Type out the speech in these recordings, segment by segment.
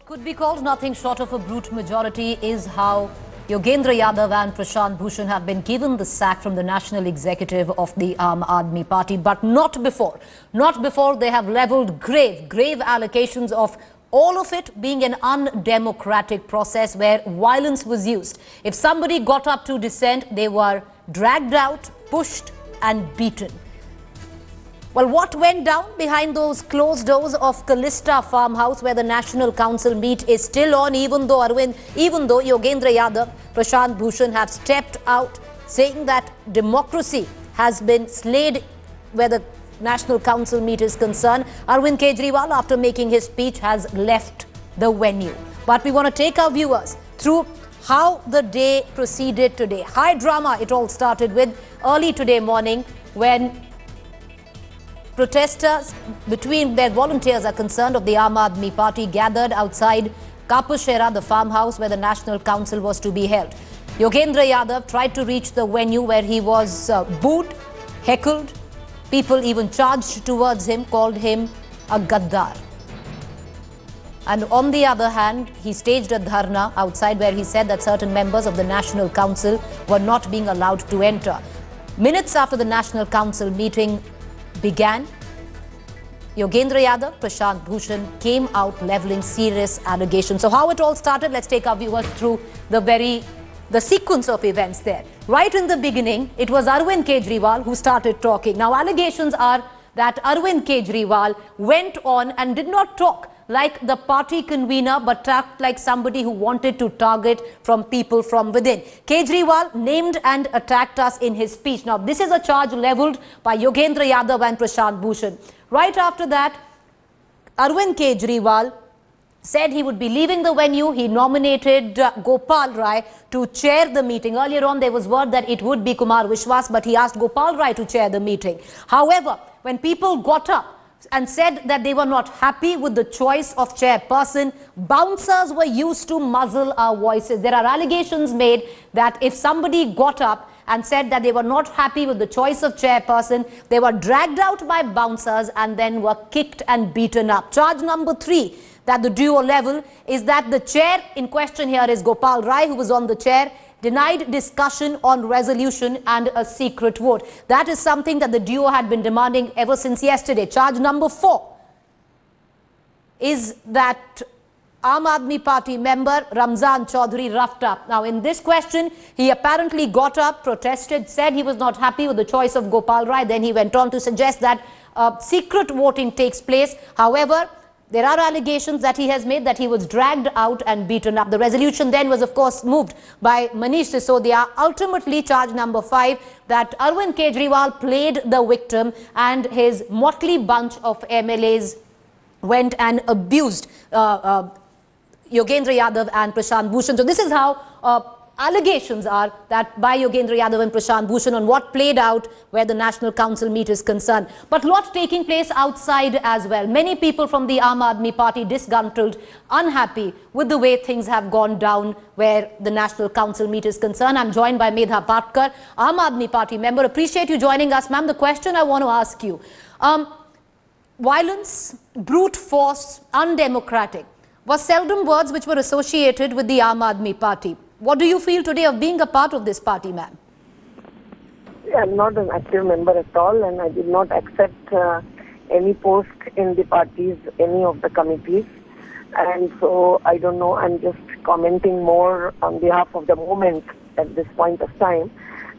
could be called nothing short of a brute majority is how Yogendra Yadav and Prashant Bhushan have been given the sack from the national executive of the Aadmi party, but not before. Not before they have levelled grave allegations of all of it being an undemocratic process where violence was used. If somebody got up to dissent, they were dragged out, pushed and beaten. Well, what went down behind those closed doors of Kalista farmhouse where the National Council meet is still on, even though Yogendra Yadav, Prashant Bhushan have stepped out saying that democracy has been slayed where the National Council meet is concerned. Arvind Kejriwal, after making his speech, has left the venue. But we want to take our viewers through how the day proceeded today. High drama it all started with early today morning when protesters, between their volunteers are concerned, of the Aadmi party gathered outside Kapushera, the farmhouse where the National Council was to be held. Yogendra Yadav tried to reach the venue where he was booed, heckled. People even charged towards him, called him a Gaddar. And on the other hand, he staged a dharna outside where he said that certain members of the National Council were not being allowed to enter. Minutes after the National Council meeting began, Yogendra Yadav, Prashant Bhushan came out levelling serious allegations. So how it all started, let's take our viewers through the sequence of events there. Right in the beginning, it was Arvind Kejriwal who started talking. Now, allegations are that Arvind Kejriwal went on and did not talk like the party convener, but talked like somebody who wanted to target from people from within. Kejriwal named and attacked us in his speech. Now, this is a charge levelled by Yogendra Yadav and Prashant Bhushan. Right after that, Arvind Kejriwal said he would be leaving the venue. He nominated Gopal Rai to chair the meeting. Earlier on, there was word that it would be Kumar Vishwas, but he asked Gopal Rai to chair the meeting. However, when people got up and said that they were not happy with the choice of chairperson, bouncers were used to muzzle our voices. There are allegations made that if somebody got up and said that they were not happy with the choice of chairperson, they were dragged out by bouncers and then were kicked and beaten up. Charge number 3 that the duo level is that the chair in question here is Gopal Rai, who was on the chair, denied discussion on resolution and a secret vote. That is something that the duo had been demanding ever since yesterday. Charge number 4 is that Aadmi party member Ramzan Chaudhary roughed up. Now, in this question, he apparently got up, protested, said he was not happy with the choice of Gopal Rai. Then he went on to suggest that secret voting takes place. However, there are allegations that he has made that he was dragged out and beaten up. The resolution then was, of course, moved by Manish Sisodia. Ultimately, charge number 5, that Arvind Kejriwal played the victim and his motley bunch of MLAs went and abused Yogendra Yadav and Prashant Bhushan. So this is how allegations are that by Yogendra Yadav and Prashant Bhushan on what played out where the National Council meet is concerned. But lot taking place outside as well. Many people from the Aadmi party disgruntled, unhappy with the way things have gone down where the National Council meet is concerned. I'm joined by Medha Patkar, Aadmi party member. Appreciate you joining us, ma'am. The question I want to ask you, violence, brute force, undemocratic was seldom words which were associated with the Aadmi party. What do you feel today of being a part of this party, ma'am? I'm not an active member at all, and I did not accept any post in the parties, any of the committees. And so, I don't know, I'm just commenting more on behalf of the movement at this point of time.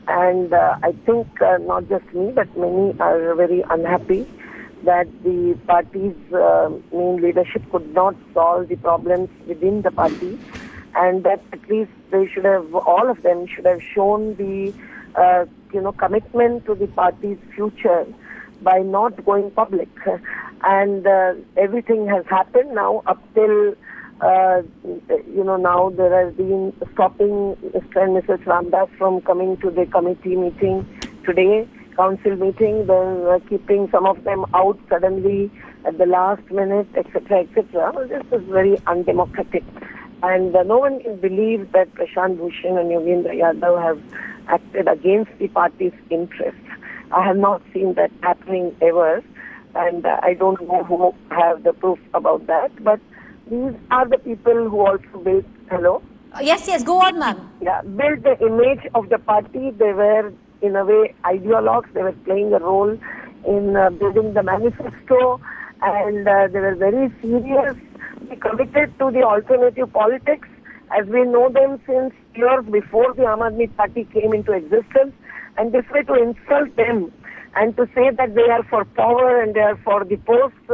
And I think not just me, but many are very unhappy that the party's main leadership could not solve the problems within the party. And that at least they should have, all of them should have shown the, commitment to the party's future by not going public. And everything has happened now up till, now there has been stopping Mr. and Mrs. Ramdas from coming to the committee meeting today, council meeting, then keeping some of them out suddenly at the last minute, etc., etc. Well, this is very undemocratic. And no one can believe that Prashant Bhushan and Yogendra Yadav have acted against the party's interests. I have not seen that happening ever, and I don't know who have the proof about that. But these are the people who also built, hello? Yes, yes, go on, ma'am. Yeah, built the image of the party. They were, in a way, ideologues. They were playing a role in building the manifesto, and they were very seriously committed to the alternative politics as we know them since years before the Aam Aadmi Party came into existence. And this way to insult them and to say that they are for power and they are for the posts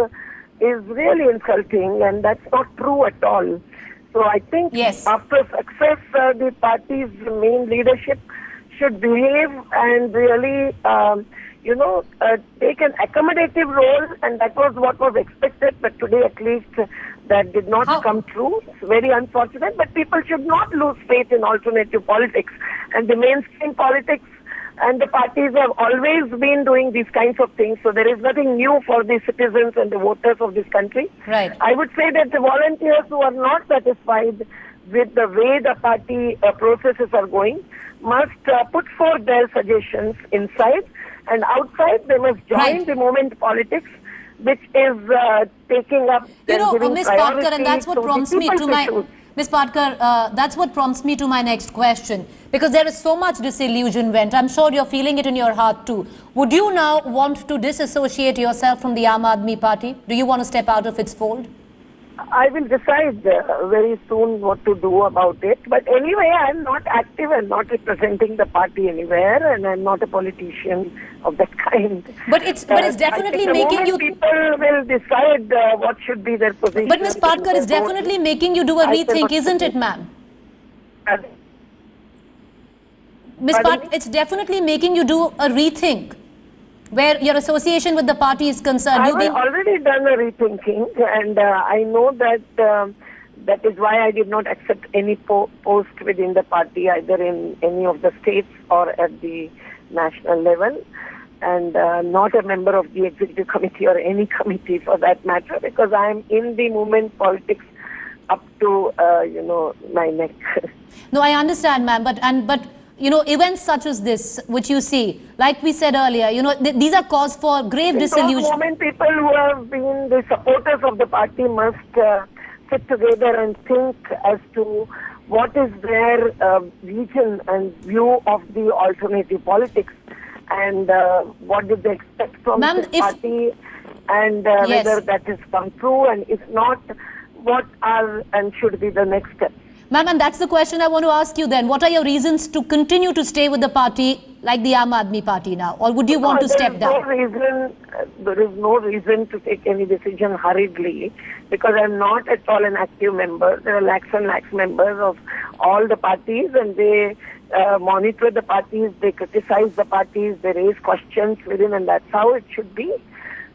is really insulting, and that's not true at all. So I think after success, the party's main leadership should behave and really, take an accommodative role, and that was what was expected. But today, at least, that did not come true. It's very unfortunate. But people should not lose faith in alternative politics, and the mainstream politics and the parties have always been doing these kinds of things. So there is nothing new for the citizens and the voters of this country. Right. I would say that the volunteers who are not satisfied with the way the party processes are going must put forth their suggestions inside, and outside they must join the movement politics, which is taking up Ms. Patkar, and that's what prompts me to my... Ms. Patkar, that's what prompts me to my next question, because there is so much disillusionment. I'm sure you're feeling it in your heart too. Would you now want to disassociate yourself from the Aam Aadmi Party? Do you want to step out of its fold? I will decide very soon what to do about it. But anyway, I'm not active and not representing the party anywhere, and I'm not a politician of that kind. But it's definitely making you... People will decide what should be their position. But Ms. Patkar, it's definitely making you do a rethink, isn't it, ma'am? Ms. Patkar, it's definitely making you do a rethink, where your association with the party is concerned. I have already done a rethinking, and I know that that is why I did not accept any post within the party, either in any of the states or at the national level, and not a member of the executive committee or any committee for that matter, because I am in the movement politics up to my neck. No, I understand, ma'am, but events such as this, which you see, like we said earlier, these are cause for grave disillusion. At the moment, people who have been the supporters of the party must sit together and think as to what is their vision and view of the alternative politics, and what did they expect from the party, and whether that has come true, and if not, what are and should be the next steps. Ma'am, and that's the question I want to ask you then. What are your reasons to continue to stay with the party like the Aam Aadmi Party now? Or would you want to step down? There is no reason to take any decision hurriedly, because I'm not at all an active member. There are lakhs and lakhs members of all the parties, and they monitor the parties, they criticize the parties, they raise questions within, and that's how it should be.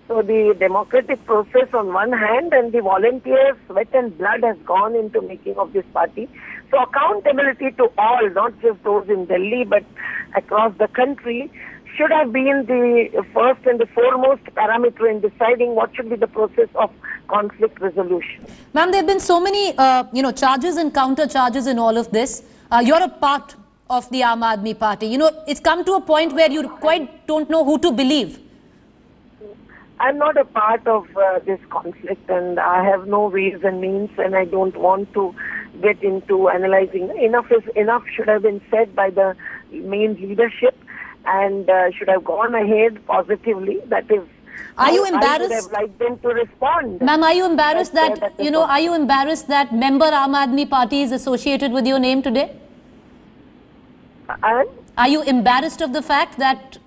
So the democratic process on one hand, and the volunteers' sweat and blood has gone into making of this party. So accountability to all, not just those in Delhi, but across the country, should have been the first and the foremost parameter in deciding what should be the process of conflict resolution. Ma'am, there have been so many, charges and counter charges in all of this. You're a part of the Aam Aadmi Party. It's come to a point where you quite don't know who to believe. I'm not a part of this conflict, and I have no ways and means, and I don't want to get into analyzing. Enough is enough should have been said by the main leadership, and should have gone ahead positively. That is, are you embarrassed? I would have liked them to respond. Ma'am, are you embarrassed are you embarrassed that member Aam Aadmi Party is associated with your name today? Are you embarrassed of the fact that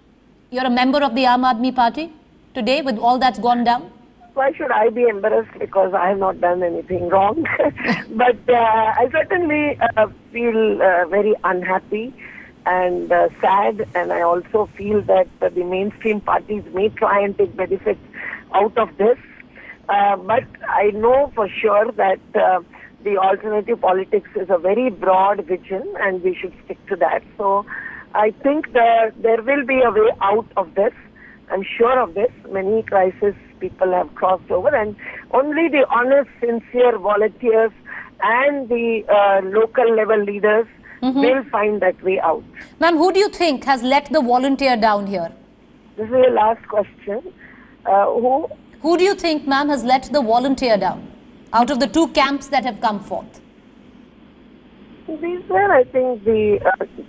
you're a member of the Aam Aadmi Party today with all that's gone down? Why should I be embarrassed? Because I have not done anything wrong. But I certainly feel very unhappy and sad, and I also feel that the mainstream parties may try and take benefits out of this. But I know for sure that the alternative politics is a very broad vision, and we should stick to that. So I think that there will be a way out of this. I'm sure of this. Many crises people have crossed over, and only the honest, sincere volunteers and the local level leaders will find that way out. Ma'am, who do you think has let the volunteer down here? This is your last question. Who? Who do you think, ma'am, has let the volunteer down? out of the two camps that have come forth? These were, I think, the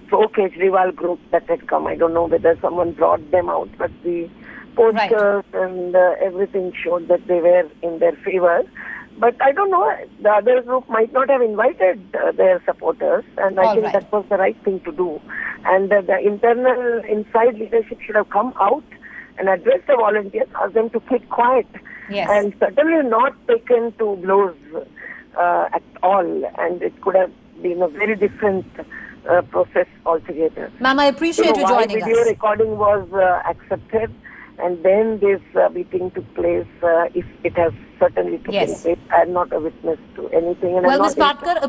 pro-Kejriwal group that had come. I don't know whether someone brought them out, but the posters and everything showed that they were in their favor. But I don't know, the other group might not have invited their supporters, and I think that was the right thing to do. And the internal inside leadership should have come out and addressed the volunteers, asked them to keep quiet, and certainly not taken to blows at all. And it could have been a very different process altogether. Ma'am, I appreciate you joining us. Video recording was accepted, and then this meeting took place, if it has certainly taken place. I am not a witness to anything. And well, Ms. Patkar,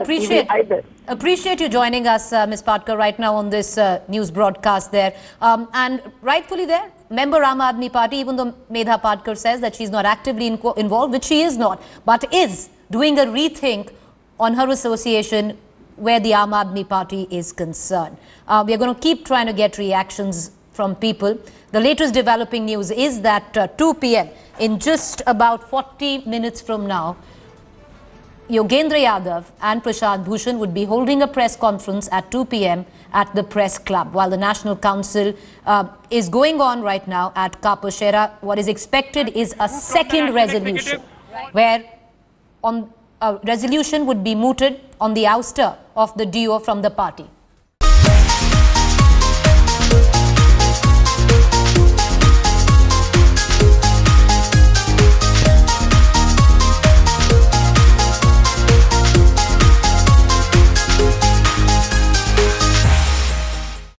appreciate you joining us, Ms. Patkar, right now on this news broadcast there. And rightfully there, member Aam Aadmi Party, even though Medha Patkar says that she's not actively involved, which she is not, but is doing a rethink on her association where the Aam Aadmi Party is concerned. We are going to keep trying to get reactions from people. The latest developing news is that 2 p.m. in just about 40 minutes from now, Yogendra Yadav and Prashant Bhushan would be holding a press conference at 2 p.m. at the Press Club, while the National Council is going on right now at Kapashera. What is expected is a second resolution, where a resolution would be mooted on the ouster of the duo from the party.